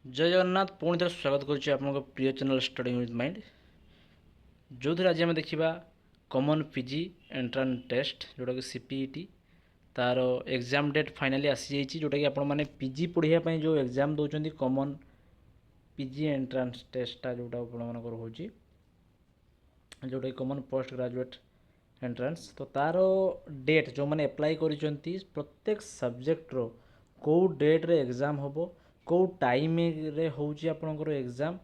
जय जगन्नाथ पुणी थे स्वागत करुच्ची आपन प्रिय चैनल स्टडी विथ माइंड जो थी आज आम देखा कॉमन पीजी एंट्रांस टेस्ट जोटा कि सीपीईटी तार एग्जाम डेट फाइनाली आसी जोटा कि आपण मैंने पीजी पढ़ाई जो एग्जाम दौरान कॉमन पीजी एंट्रांस टेस्टा जोटा आपंकर हो जोटा कि कॉमन पोस्ट ग्रेजुएट एंट्रांस तो तार डेट जो मैंने अप्लाई कर प्रत्येक सब्जेक्टर कौ डेट्रे एग्जाम हम कौ टाइम रे होची आपनकर एग्जाम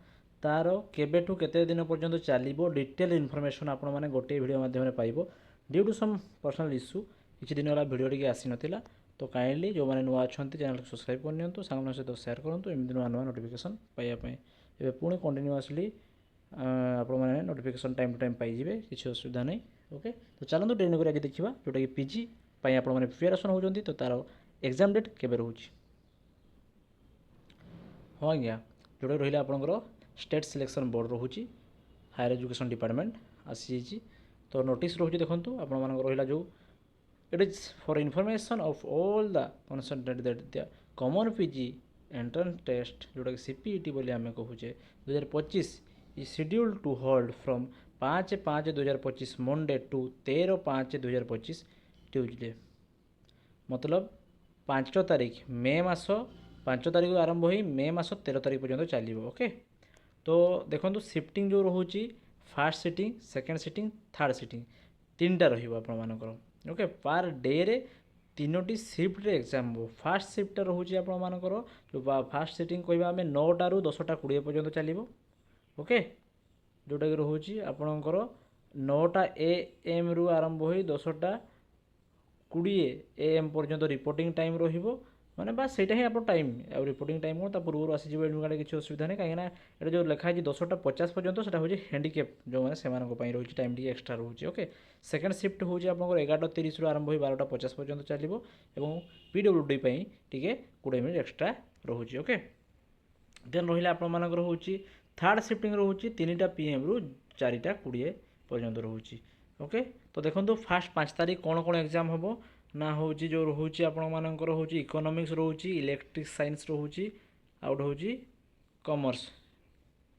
तार केबेठू केते दिन पर्यंत चलो डिटेल इनफॉरमेशन आपण मैंने गोटे वीडियो माध्यम पाइबो due to some personal issue किसी दिन वाला वीडियो टी आसी नाला तो काइंडली जो मैंने नुआ अच्छा चैनल को सब्सक्राइब करनी सांग सहित सेयार करूँ एमती नुआ नुआ नोटिफिकेशन पाइबापी ए पुणी कंटिन्यूअसली आपण मैंने नोटिफिकेशन टाइम टू टाइम पाइबे किसी असुविधा नहीं ओके तो चलते ट्रेन कर देखा जोटा कि पीजी आप प्रिपेरेसन होती तो तार एग्जाम डेट केबे रोचे हाँ आज्ञा जोटा रहा आपंकर स्टेट सिलेक्शन बोर्ड रोचे हायर एजुकेशन डिपार्टमेंट आसी तो नोटिस रोचे देखूँ आपण रहा जो it is for information of all the concern common PG entrance test जोटा कि सीपीईटी बोली आम कहूचे 2025 is schedule to hold from 5/5/2025 Monday to 13/5/2025 Tuesday मतलब 5 तारीख मे मास 5 तारीख आरंभ हो मे मास 13 तारीख पर्यंत चलो ओके तो देखो सिफ्टिंग जो रोचे fast sitting second sitting third sitting तीन टा रहा ओके पार डे रे तीनोटी सिफ्ट रे एग्जाम हो फास्ट सिफ्ट रोचे आपर जो फास्ट सिटिंग कहवा आम 9टा ରୁ 10ଟା 20 पर्यंत चलो ओके जोटा कि रोचे आपणकर 9टा AM रु आरंभ हो 10ଟା 20 AM पर्यंत रिपोर्टिंग टाइम रहिबो माने बस सेटा ही आप टाइम आ रिपोर्टिंग टाइम को पूर्व आसीज एडमिट कार्ड किसी असुविधा नहीं कहीं ये जो लिखाई 10टा 50 पर्यंत से हूँ हैंडिकेप जो मैंने से रही टाइम टी एक्सट्रा रोचे ओके सेकेंड शिफ्ट हूँ आप 11:30 आरंभ हो 12:50 पर्यंत चलो और पीडब्ल्यूडी टी 20 मिनट एक्सट्रा रोचे ओके देन रहा आपर हूँ थर्ड शिफ्टिंग रोचे 3टा PM रु 4टा 20 पर्यंत रोचे ओके तो देखो फास्ट 5 तारीख कौन कौन एग्जाम हम ना हूँ जो रोचे आपर हूँ इकोनॉमिक्स रोचे इलेक्ट्रिक साइंस रोचे आउट हूँ कॉमर्स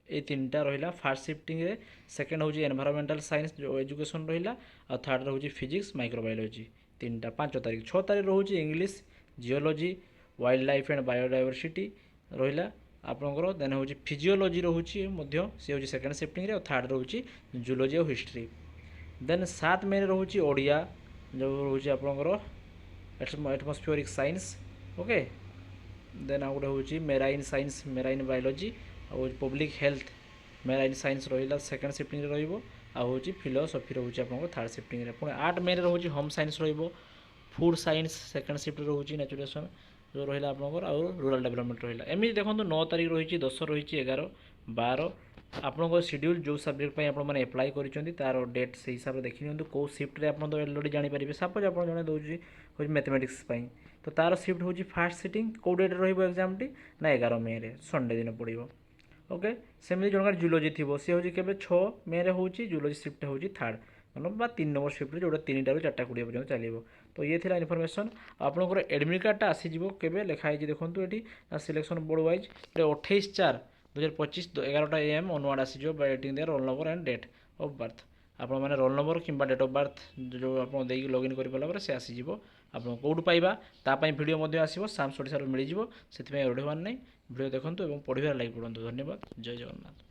ये 3टा रहा फास्ट शिफ्टिंग रे सेकेंड हूँ एनवायरमेंटल साइंस जो एजुकेशन रहा और थर्ड रोचे फिजिक्स माइक्रोबायोलॉजी 3टा 5 तारीख 6 तारीख रोचे English geology wild life and biodiversity रहा आपंकर देन हूँ फिजियोलॉजी रोचे सी हूँ सेकेंड शिफ्टिंग रे और थर्ड रोचे जूलॉजी और हिस्ट्री देन 7 मे रोचे ओडिया जो रोचे आपंकर एटमॉस्फेरिक साइंस ओके देन आ गोटे हूँ मेराइन साइंस मेराइन बायोलॉजी और पब्लिक हेल्थ मेराइन साइंस रहा सेकेंड शिफ्टिंग रोच फिलोसफी रोचे आप थर्ड शिफ्टिंग रे पुणी 8 मे रोचे home science food science second shift रोचे नेचुरेशन जो रहा आपंकर और रूरल डेवलपमेंट रहा एमती देखो 9 तारीख रही 10 रही 11 12 आपंकर शेड्यूल जो सब्जेक्ट आपने एप्लाई कर डेट से हिसाब से देखी नि कौ सिफ्ट आप अलरेडी जानीपर सपोज आप जन दूसरी मैथमेटिक्स तो तार सिफ्ट हूँ फास्ट सिटिंग कौ डेट एग्जाम टी ना 11 मे रे संडे दिन पड़ो ओके सेमती जन जूलॉजी थी सी हूँ के 6 मे रे हूँ जूलॉजी शिफ्ट हूँ थर्ड मतलब 3 नंबर शिफ्ट जो 3टा ରୁ 4ଟା 20 पर्यंत चलो तो ये थी इनफॉरमेशन आपंकर एडमिट कार्डटा आसीज के लिखाई देखो ये सिलेक्शन बोर्ड वाइज 28/4/2025 11टा AM ऑनवर्ड आसीज by writing their roll number and date of birth आप मैंने रोल नंबर कि डेट ऑफ बर्थ जो आप लॉगिन कर से आसीज आप कौटू पाइबा तापाई वीडियो आसो साम्स ओडिशा मिल जाए से रड़ार नहीं वीडियो देखूँ और पढ़ार लाइक पढ़ूँ धन्यवाद जय जगन्नाथ।